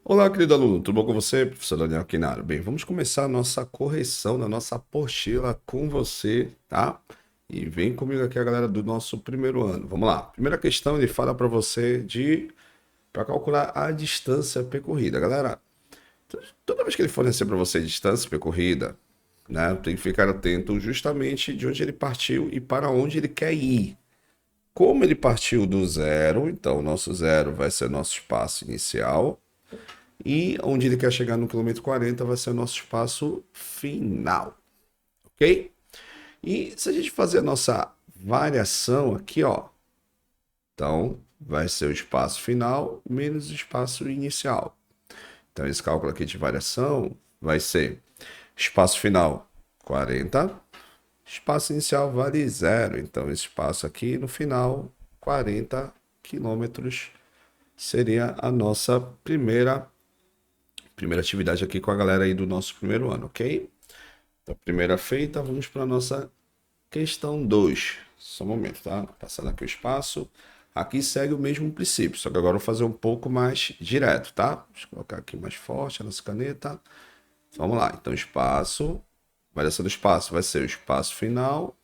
Olá, querido aluno, tudo bom com você? Professor Daniel Quinaro. Bem, vamos começar a nossa correção da nossa apostila com você, tá? E vem comigo aqui a galera do nosso primeiro ano. Vamos lá. Primeira questão, ele fala para você para calcular a distância percorrida. Galera, toda vez que ele fornecer para você distância percorrida, né, tem que ficar atento justamente de onde ele partiu e para onde ele quer ir. Como ele partiu do zero, então o nosso zero vai ser nosso espaço inicial. E onde ele quer chegar no quilômetro 40 vai ser o nosso espaço final, ok? E se a gente fazer a nossa variação aqui, ó, então vai ser o espaço final menos o espaço inicial. Então esse cálculo aqui de variação vai ser espaço final 40, espaço inicial vale zero. Então esse espaço aqui no final, 40 quilômetros, seria a nossa primeira atividade aqui com a galera aí do nosso primeiro ano, ok? Então, primeira feita, vamos para a nossa questão 2. Só um momento, tá? Passando aqui o espaço. Aqui segue o mesmo princípio, só que agora eu vou fazer um pouco mais direto, tá? Deixa eu colocar aqui mais forte a nossa caneta. Vamos lá. Então, espaço. Variação do espaço vai ser o espaço final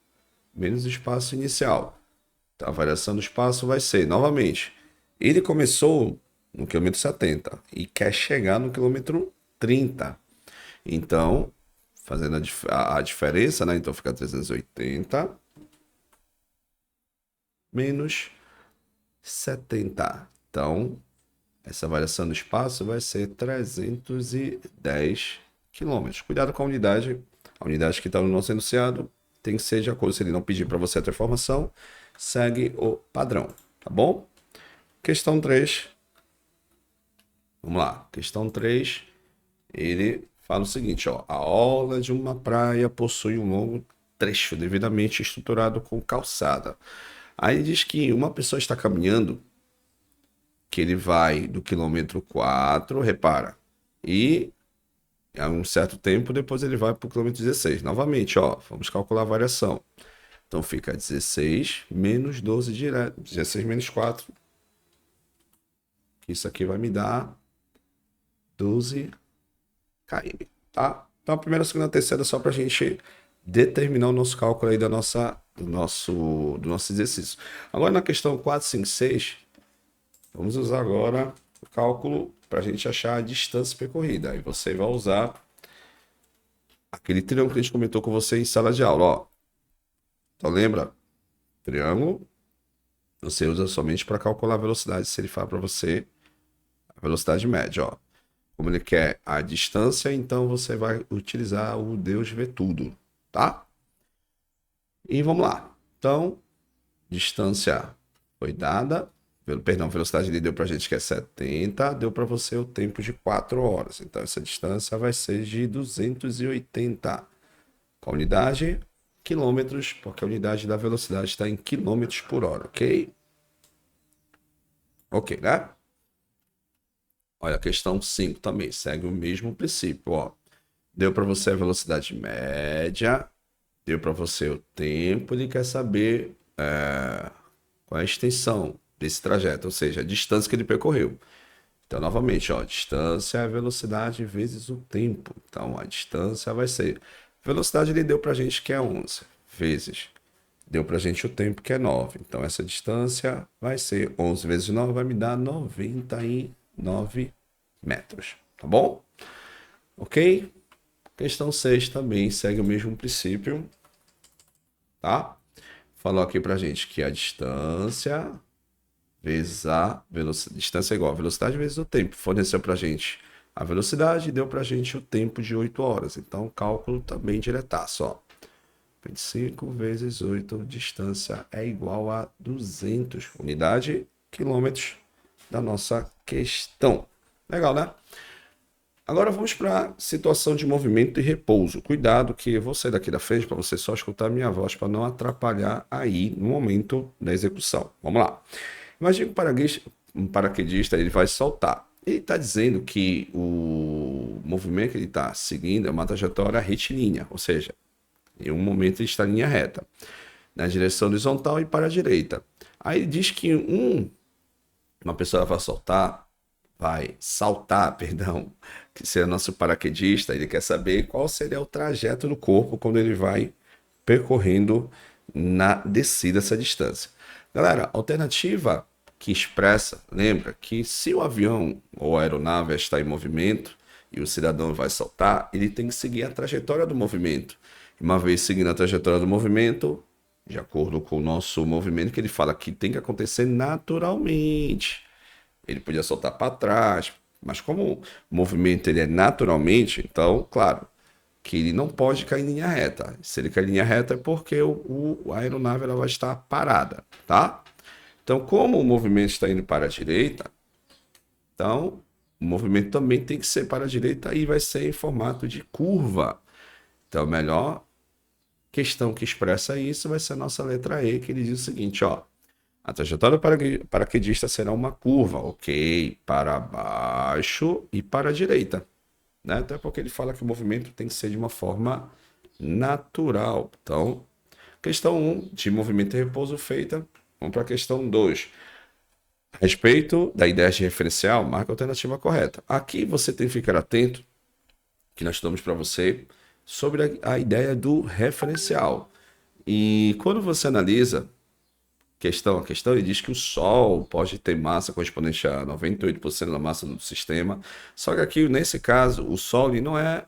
menos o espaço inicial. Então, a variação do espaço vai ser, novamente, ele começou no quilômetro 70 e quer chegar no quilômetro 30. Então, fazendo a diferença, né? Então fica 380 menos 70. Então, essa variação do espaço vai ser 310 quilômetros. Cuidado com a unidade. A unidade que está no nosso enunciado tem que ser de acordo, se ele não pedir para você a transformação, segue o padrão, tá bom? Questão 3. Vamos lá. Questão 3. Ele fala o seguinte, ó, a orla de uma praia possui um longo trecho devidamente estruturado com calçada. Aí ele diz que uma pessoa está caminhando, que ele vai do quilômetro 4, repara, e a um certo tempo depois ele vai para o quilômetro 16. Novamente, ó, vamos calcular a variação. Então fica 16 menos 12 direto, 16 menos 4. Isso aqui vai me dar 12 km, tá? Então a primeira, a segunda, a terceira só para a gente determinar o nosso cálculo aí do nosso exercício. Agora na questão 4, 5, 6, vamos usar agora o cálculo para a gente achar a distância percorrida. Aí você vai usar aquele triângulo que a gente comentou com você em sala de aula, ó. Então lembra? Triângulo, você usa somente para calcular a velocidade, se ele fala para você a velocidade média, ó. Como ele quer a distância, então você vai utilizar o Deus vê tudo, tá? E vamos lá. Então, distância foi dada, perdão, velocidade ele deu para a gente que é 70, deu para você o tempo de 4 horas. Então, essa distância vai ser de 280. Com a unidade, quilômetros, porque a unidade da velocidade está em quilômetros por hora, ok? Ok, né? Olha, a questão 5 também segue o mesmo princípio, ó. Deu para você a velocidade média, deu para você o tempo, ele quer saber qual é a extensão desse trajeto, ou seja, a distância que ele percorreu. Então, novamente, ó, distância é a velocidade vezes o tempo. Então, a distância vai ser... Velocidade ele deu para a gente que é 11, vezes... Deu para a gente o tempo que é 9. Então, essa distância vai ser 11 vezes 9, vai me dar 99 metros. Tá bom? Ok? Questão 6 também segue o mesmo princípio, tá? Falou aqui pra gente que a distância vezes a velocidade. Distância é igual a velocidade vezes o tempo. Forneceu pra gente a velocidade e deu pra gente o tempo de 8 horas. Então, cálculo também diretaço, ó. 25 vezes 8, distância é igual a 200 unidade, quilômetros da nossa questão. Legal, né? Agora vamos para a situação de movimento e repouso. Cuidado que eu vou sair daqui da frente para você só escutar a minha voz para não atrapalhar aí no momento da execução. Vamos lá. Imagina que um paraquedista ele vai saltar. Ele está dizendo que o movimento que ele está seguindo é uma trajetória retilínea, ou seja, em um momento ele está em linha reta, na direção horizontal e para a direita. Aí ele diz que uma pessoa vai vai saltar, perdão, que seria nosso paraquedista, ele quer saber qual seria o trajeto do corpo quando ele vai percorrendo na descida essa distância. Galera, alternativa que expressa, lembra que se o avião ou a aeronave está em movimento e o cidadão vai saltar, ele tem que seguir a trajetória do movimento. Uma vez seguindo a trajetória do movimento, de acordo com o nosso movimento, que ele fala que tem que acontecer naturalmente. Ele podia soltar para trás, mas como o movimento ele é naturalmente, então, claro, que ele não pode cair em linha reta. Se ele cair em linha reta é porque a aeronave ela vai estar parada, tá? Então, como o movimento está indo para a direita, então o movimento também tem que ser para a direita e vai ser em formato de curva. Então, a melhor questão que expressa isso vai ser a nossa letra E, que ele diz o seguinte, ó. A trajetória do paraquedista será uma curva, ok, para baixo e para a direita, né? Até porque ele fala que o movimento tem que ser de uma forma natural. Então, questão 1, de movimento e repouso feita. Vamos para a questão 2. A respeito da ideia de referencial, marca a alternativa correta. Aqui você tem que ficar atento, que nós estudamos para você, sobre a ideia do referencial. E quando você analisa a questão, ele diz que o Sol pode ter massa correspondente a 98% da massa do sistema, só que aqui, nesse caso, o Sol ele não é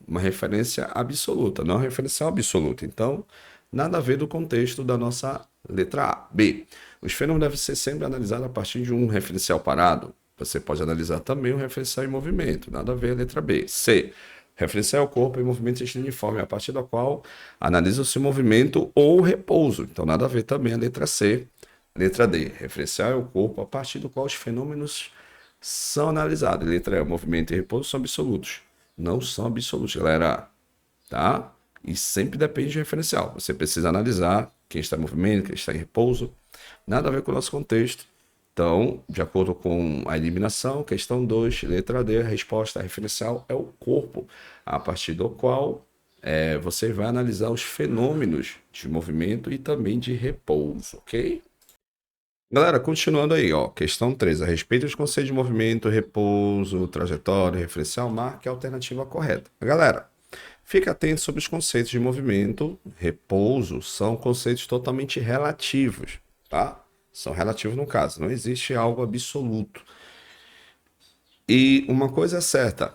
uma referência absoluta, não é uma referencial absoluta. Então, nada a ver do contexto da nossa letra A. B. Os fenômenos devem ser sempre analisados a partir de um referencial parado. Você pode analisar também um referencial em movimento, nada a ver a letra B. C. Referencial ao corpo em movimento uniforme, a partir da qual analisa-se o movimento ou repouso. Então, nada a ver também a letra C. Letra D. Referencial ao corpo, a partir do qual os fenômenos são analisados. Letra E. Movimento e repouso são absolutos. Não são absolutos, galera. Tá? E sempre depende do referencial. Você precisa analisar quem está em movimento, quem está em repouso. Nada a ver com o nosso contexto. Então, de acordo com a eliminação, questão 2, letra D, a resposta referencial é o corpo, a partir do qual você vai analisar os fenômenos de movimento e também de repouso, ok? Galera, continuando aí, ó, questão 3, a respeito dos conceitos de movimento, repouso, trajetória, referencial, marque a alternativa correta. Galera, fique atento sobre os conceitos de movimento, repouso, são conceitos totalmente relativos, tá? São relativos no caso, não existe algo absoluto. E uma coisa é certa,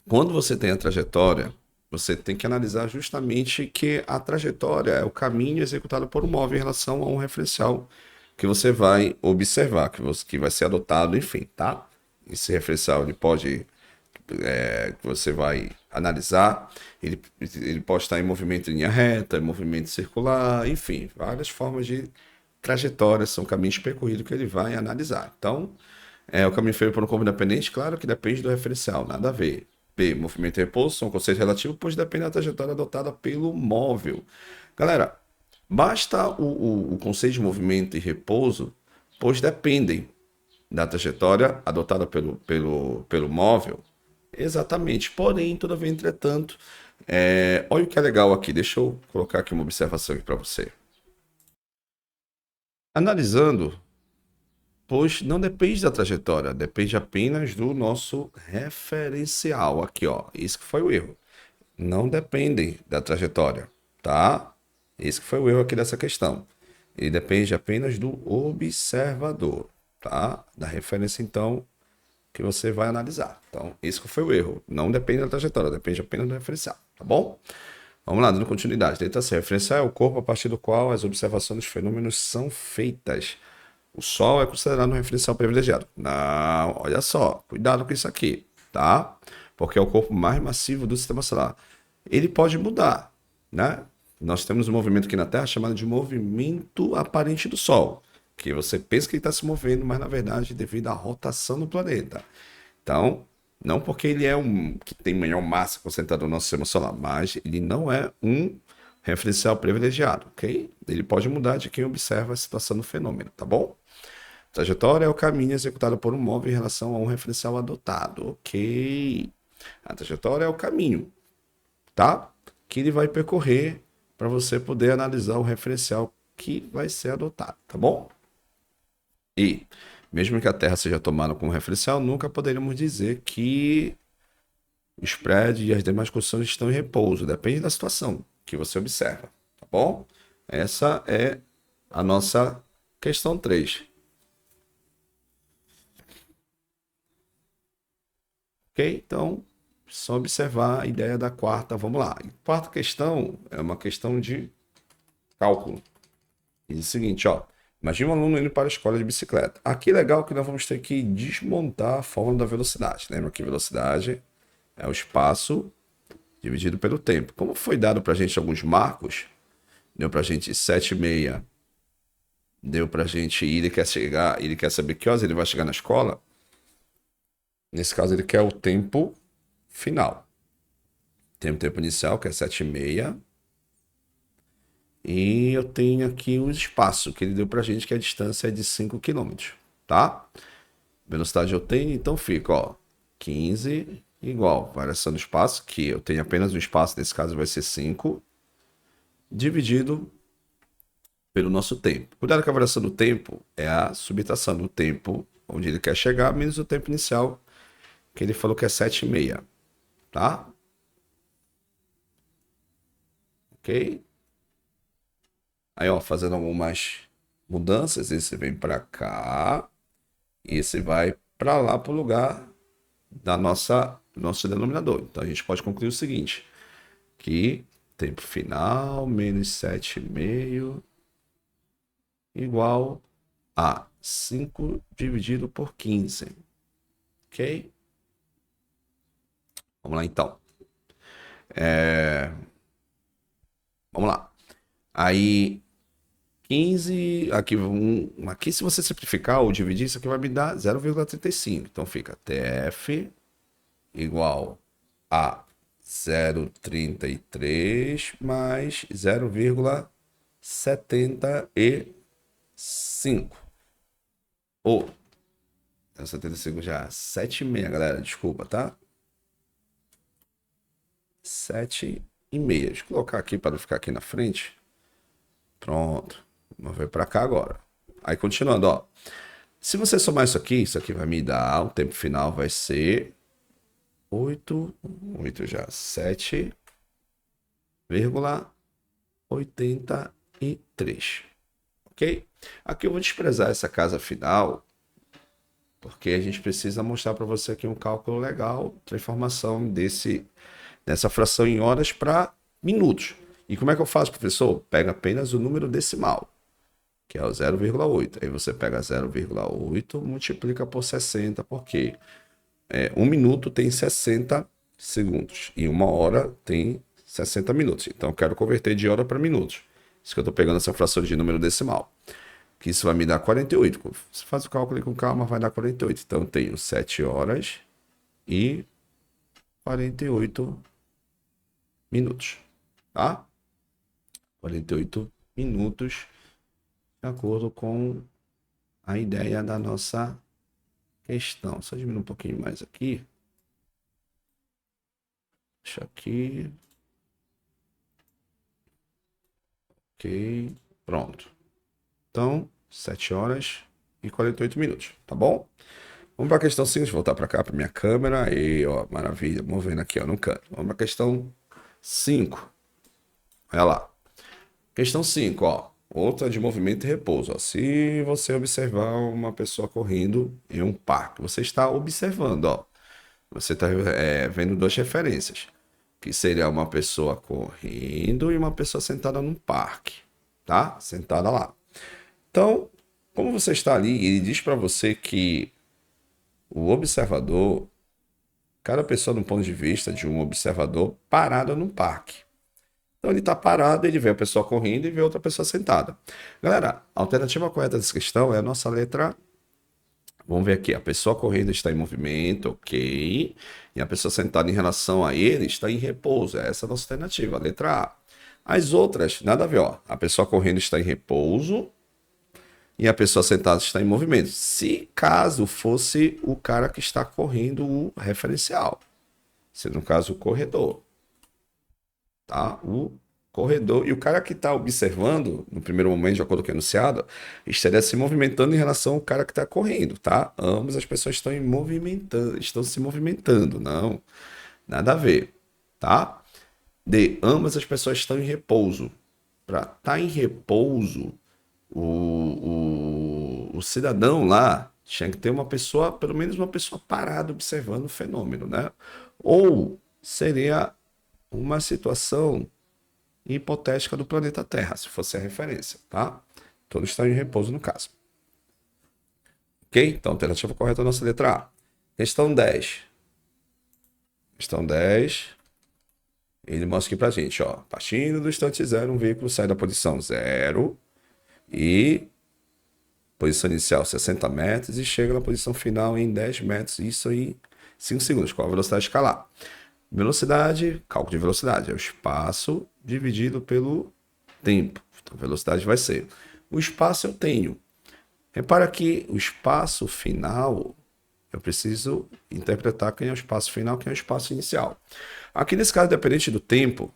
quando você tem a trajetória, você tem que analisar justamente que a trajetória é o caminho executado por um móvel em relação a um referencial que você vai observar, que vai ser adotado, enfim, tá? Esse referencial ele pode, que você vai analisar, ele pode estar em movimento em linha reta, em movimento circular, enfim, várias formas de trajetórias, são caminhos percorridos que ele vai analisar. Então, o caminho feito por um corpo independente, claro que depende do referencial, nada a ver. B, movimento e repouso são conceitos relativos, pois depende da trajetória adotada pelo móvel. Galera, basta o conceito de movimento e repouso, pois dependem da trajetória adotada pelo móvel. Exatamente. Porém, todavia, entretanto, olha o que é legal aqui. Deixa eu colocar aqui uma observação para você. Analisando, pois não depende da trajetória, depende apenas do nosso referencial. Aqui, ó, isso que foi o erro. Não dependem da trajetória, tá? Esse que foi o erro aqui dessa questão. Ele depende apenas do observador, tá? Da referência, então, que você vai analisar. Então, esse que foi o erro. Não depende da trajetória, depende apenas do referencial, tá bom? Vamos lá, dando continuidade. Letra C. Referencial é o corpo a partir do qual as observações dos fenômenos são feitas. O Sol é considerado um referencial privilegiado. Não, olha só, cuidado com isso aqui, tá? Porque é o corpo mais massivo do sistema solar. Ele pode mudar, né? Nós temos um movimento aqui na Terra chamado de movimento aparente do Sol, que você pensa que ele está se movendo, mas na verdade devido à rotação do planeta. Então, não porque ele é que tem maior massa concentrada no nosso sistema solar, mas ele não é um referencial privilegiado, ok? Ele pode mudar de quem observa a situação do fenômeno, tá bom? Trajetória é o caminho executado por um móvel em relação a um referencial adotado, ok? A trajetória é o caminho, tá? Que ele vai percorrer para você poder analisar o referencial que vai ser adotado, tá bom? E Mesmo que a Terra seja tomada como referencial, nunca poderíamos dizer que os prédios e as demais construções estão em repouso. Depende da situação que você observa, tá bom? Essa é a nossa questão 3. Ok? Então, só observar a ideia da quarta. Vamos lá. A quarta questão é uma questão de cálculo. Diz o seguinte, ó. Imagina um aluno indo para a escola de bicicleta. Aqui é legal que nós vamos ter que desmontar a fórmula da velocidade. Lembra que velocidade é o espaço dividido pelo tempo. Como foi dado para a gente alguns marcos, deu para a gente 7,6, deu para a gente, ele quer saber que horas ele vai chegar na escola. Nesse caso, ele quer o tempo final. Tem o tempo inicial, que é 7,6. E eu tenho aqui o espaço que ele deu pra gente, que a distância é de 5 km, tá? Velocidade eu tenho, então fica, ó, 15 igual, variação do espaço, que eu tenho apenas um espaço, nesse caso vai ser 5, dividido pelo nosso tempo. Cuidado que a variação do tempo é a subtração do tempo onde ele quer chegar, menos o tempo inicial, que ele falou que é 7,6, tá? Ok? Aí, ó, fazendo algumas mudanças, esse vem para cá e esse vai para lá para o lugar da nosso denominador. Então a gente pode concluir o seguinte, que tempo final menos 7,5 igual a 5 dividido por 15. Ok? Vamos lá então. Vamos lá. Aí 15, aqui se você simplificar ou dividir, isso aqui vai me dar 0,35. Então fica TF igual a 0,33 mais 0,75. Ou, 0,75 já, 7,6, galera, desculpa, tá? 7,5. Deixa eu colocar aqui para não ficar aqui na frente. Pronto. Vamos ver para cá agora. Aí continuando, ó. Se você somar isso aqui vai me dar, o tempo final vai ser 8 já, 7,83. Ok? Aqui eu vou desprezar essa casa final, porque a gente precisa mostrar para você aqui um cálculo legal, transformação dessa fração em horas para minutos. E como é que eu faço, professor? Pega apenas o número decimal, que é o 0,8. Aí você pega 0,8, multiplica por 60, porque 1 minuto tem 60 segundos e 1 hora tem 60 minutos. Então eu quero converter de hora para minutos. Isso que eu estou pegando essa fração de número decimal. Que isso vai me dar 48. Você faz o cálculo com calma, vai dar 48. Então eu tenho 7 horas e 48 minutos. Tá? 48 minutos, de acordo com a ideia da nossa questão. Só diminuir um pouquinho mais aqui. Deixa aqui. Ok. Pronto. Então, 7 horas e 48 minutos, tá bom? Vamos para a questão 5, voltar para cá, para minha câmera. Aí, ó, maravilha. Movendo aqui, ó, no canto. Vamos para a questão 5. Olha lá. Questão 5, ó. Outra de movimento e repouso. Ó. Se você observar uma pessoa correndo em um parque, você está observando, ó. Você está vendo duas referências. Que seria uma pessoa correndo e uma pessoa sentada num parque, tá? Sentada lá. Então, como você está ali, ele diz para você que o observador, cada pessoa do ponto de vista de um observador parado num parque. Então ele está parado, ele vê a pessoa correndo e vê outra pessoa sentada. Galera, a alternativa correta dessa questão é a nossa letra. Vamos ver aqui, a pessoa correndo está em movimento, ok. E a pessoa sentada em relação a ele está em repouso. Essa é a nossa alternativa, a letra A. As outras, nada a ver, ó. A pessoa correndo está em repouso e a pessoa sentada está em movimento. Se caso fosse o cara que está correndo o referencial. Se no caso o corredor. Tá? O corredor, e o cara que está observando, no primeiro momento, de acordo com o enunciado, estaria se movimentando em relação ao cara que está correndo, tá? Ambas as pessoas estão se movimentando, não, nada a ver, tá? D, ambas as pessoas estão em repouso. Para estar em repouso, o cidadão lá tinha que ter uma pessoa, pelo menos uma pessoa parada observando o fenômeno, né? Ou seria uma situação hipotética do planeta Terra, se fosse a referência, tá? Todos estão em repouso no caso. Ok? Então, alternativa correta é a nossa letra A. Questão 10. Questão 10. Ele mostra aqui pra gente, ó. Partindo do instante zero, um veículo sai da posição 0 e posição inicial 60 metros e chega na posição final em 10 metros, isso em 5 segundos. Qual a velocidade escalar? Velocidade, cálculo de velocidade, é o espaço dividido pelo tempo. Então, a velocidade vai ser. O espaço eu tenho. Repara que o espaço final, eu preciso interpretar quem é o espaço final, quem é o espaço inicial. Aqui nesse caso, dependente do tempo,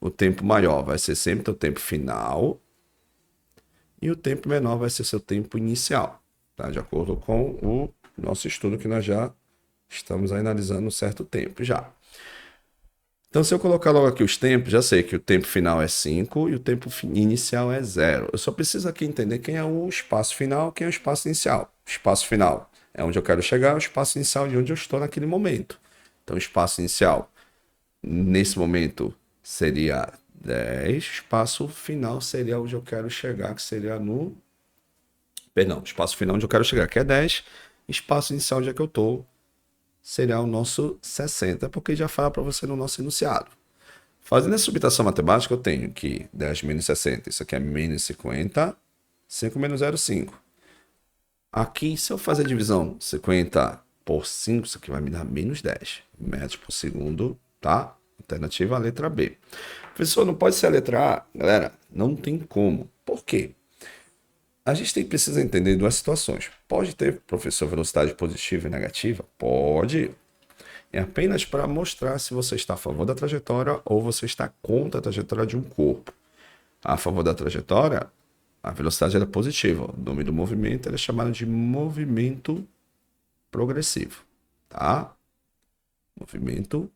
o tempo maior vai ser sempre o tempo final e o tempo menor vai ser seu tempo inicial, tá? De acordo com o nosso estudo que nós já estamos analisando um certo tempo já. Então, se eu colocar logo aqui os tempos, já sei que o tempo final é 5 e o tempo inicial é 0. Eu só preciso aqui entender quem é o espaço final, quem é o espaço inicial. O espaço final é onde eu quero chegar, o espaço inicial é de onde eu estou naquele momento. Então, o espaço inicial, nesse momento, seria 10. O espaço final seria onde eu quero chegar, que seria no... Perdão, espaço final onde eu quero chegar, que é 10. Espaço inicial onde é que eu estou, seria o nosso 60, porque já fala para você no nosso enunciado. Fazendo essa subtração matemática, eu tenho que 10 menos 60, isso aqui é menos 50, 5 menos 0, 5. Aqui, se eu fazer a divisão 50 por 5, isso aqui vai me dar menos 10 metros por segundo, tá? Alternativa a letra B. Professor, não pode ser a letra A? Galera, não tem como. Por quê? A gente precisa entender duas situações. Pode ter, professor, velocidade positiva e negativa? Pode. É apenas para mostrar se você está a favor da trajetória ou você está contra a trajetória de um corpo. A favor da trajetória, a velocidade é positiva. O nome do movimento é chamado de movimento progressivo. Tá? Movimento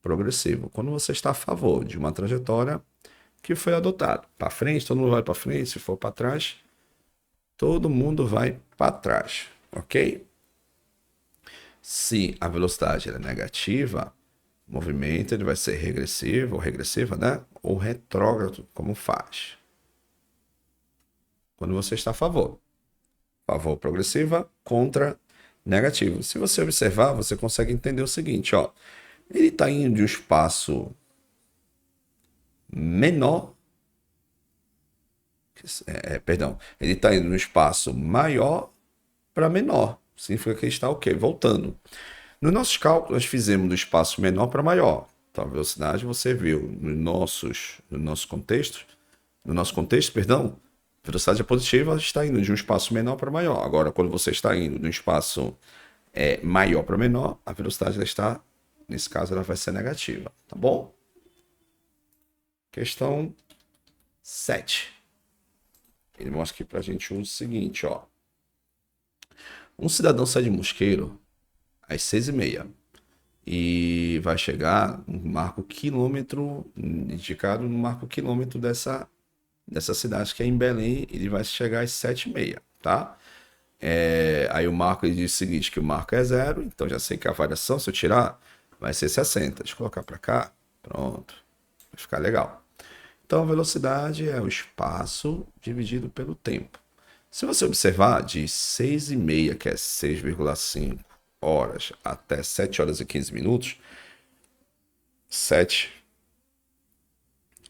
progressivo. Quando você está a favor de uma trajetória que foi adotada. Para frente, todo mundo vai para frente. Se for para trás, todo mundo vai para trás, ok? Se a velocidade é negativa, o movimento ele vai ser regressivo ou regressiva, né? Ou retrógrado, como faz. Quando você está a favor. Favor progressiva, contra negativo. Se você observar, você consegue entender o seguinte, ó. Ele está indo de um espaço menor. Perdão. Ele está indo de um espaço maior para menor. Significa que ele está o quê? Voltando. Nos nossos cálculos, nós fizemos do espaço menor para maior. Então, a velocidade você viu no nosso contexto, perdão, a velocidade é positiva, está indo de um espaço menor para maior. Agora, quando você está indo de um espaço maior para menor, a velocidade ela está, nesse caso, ela vai ser negativa, tá bom? Questão 7. Ele mostra aqui para a gente o seguinte, ó. Um cidadão sai de Mosqueiro às 6h30 e vai chegar no marco quilômetro, indicado no marco quilômetro dessa cidade que é em Belém. Ele vai chegar às 7h30, tá? Aí o marco ele diz o seguinte, que o marco é 0, então já sei que a variação, se eu tirar, vai ser 60. Deixa eu colocar para cá, pronto, vai ficar legal. Então a velocidade é o espaço dividido pelo tempo. Se você observar, de 6h30, que é 6,5 horas, até 7 horas e 15 minutos, 7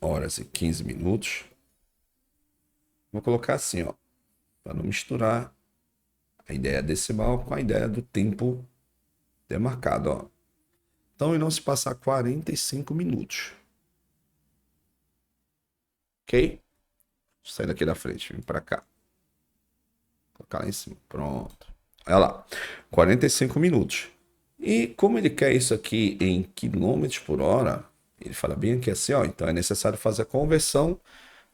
horas e 15 minutos, vou colocar assim, ó, para não misturar a ideia decimal com a ideia do tempo demarcado, ó. Então, irão se passar 45 minutos. Ok? Vou sair daqui da frente, vim para cá. Colocar lá em cima. Pronto. Olha lá. 45 minutos. E como ele quer isso aqui em quilômetros por hora, Ele fala bem aqui assim, ó, então é necessário fazer a conversão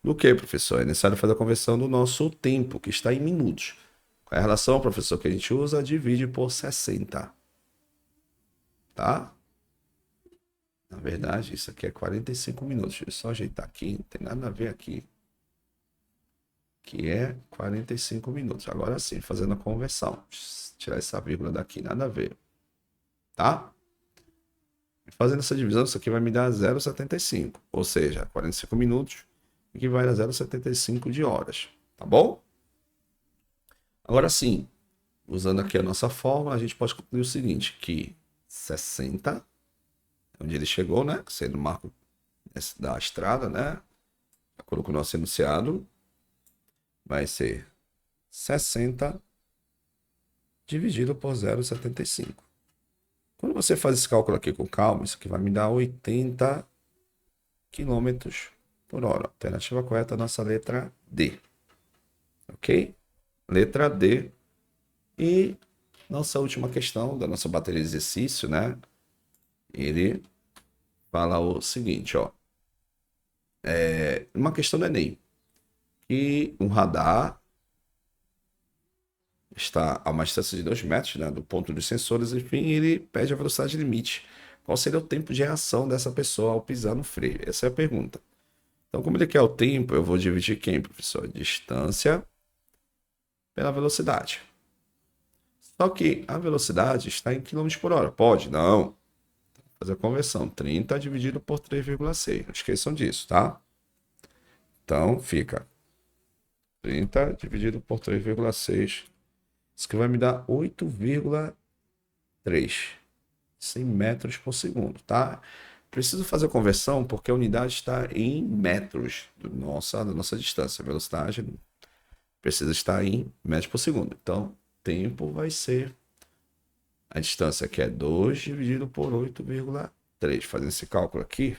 do que, professor? É necessário fazer a conversão do nosso tempo, que está em minutos. Qual é a relação, professor, que a gente usa? Divide por 60, tá? Na verdade, isso aqui é 45 minutos. Deixa eu só ajeitar aqui, não tem nada a ver aqui. Que é 45 minutos. Agora sim, fazendo a conversão. Tirar essa vírgula daqui, nada a ver. Tá? Fazendo essa divisão, isso aqui vai me dar 0,75. Ou seja, 45 minutos equivale a 0,75 de horas. Tá bom? Agora sim, usando aqui a nossa fórmula, a gente pode concluir o seguinte, que 60, onde ele chegou, né? Sendo o marco da estrada, né? De acordo com o nosso enunciado, vai ser 60 dividido por 0,75. Quando você faz esse cálculo aqui com calma, isso aqui vai me dar 80 km por hora. Alternativa correta, nossa letra D. Ok? Letra D. E nossa última questão da nossa bateria de exercício, né? Ele fala o seguinte, ó. Uma questão do Enem. Que um radar está a uma distância de 2 metros, né, do ponto dos sensores, enfim, ele pede a velocidade limite. Qual seria o tempo de reação dessa pessoa ao pisar no freio? Essa é a pergunta. Então, como ele quer o tempo, eu vou dividir quem, professor? Distância pela velocidade. Só que a velocidade está em km por hora. Pode? Não. Vou fazer a conversão. 30 dividido por 3,6. Não esqueçam disso, tá? Então, fica 30 dividido por 3,6. Isso que vai me dar 8,3. 100 metros por segundo, tá? Preciso fazer a conversão porque a unidade está em metros da nossa distância. A velocidade precisa estar em metros por segundo. Então, tempo vai ser a distância que é 2 dividido por 8,3. Fazendo esse cálculo aqui.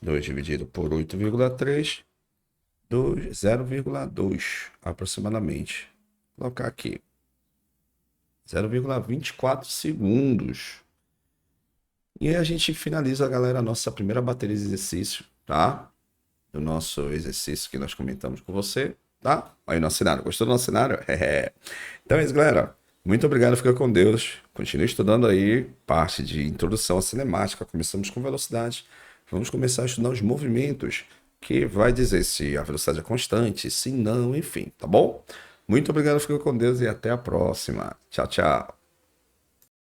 2 dividido por 8,3. 0,2 aproximadamente. Vou colocar aqui. 0,24 segundos. E aí a gente finaliza, galera, a nossa primeira bateria de exercício, tá? Do nosso exercício que nós comentamos com você, tá? Aí o nosso cenário. Gostou do nosso cenário? Então é isso, galera. Muito obrigado, fica com Deus. Continue estudando aí parte de introdução à cinemática. Começamos com velocidade. Vamos começar a estudar os movimentos, que vai dizer se a velocidade é constante, se não, enfim, tá bom? Muito obrigado, fica com Deus e até a próxima. Tchau, tchau.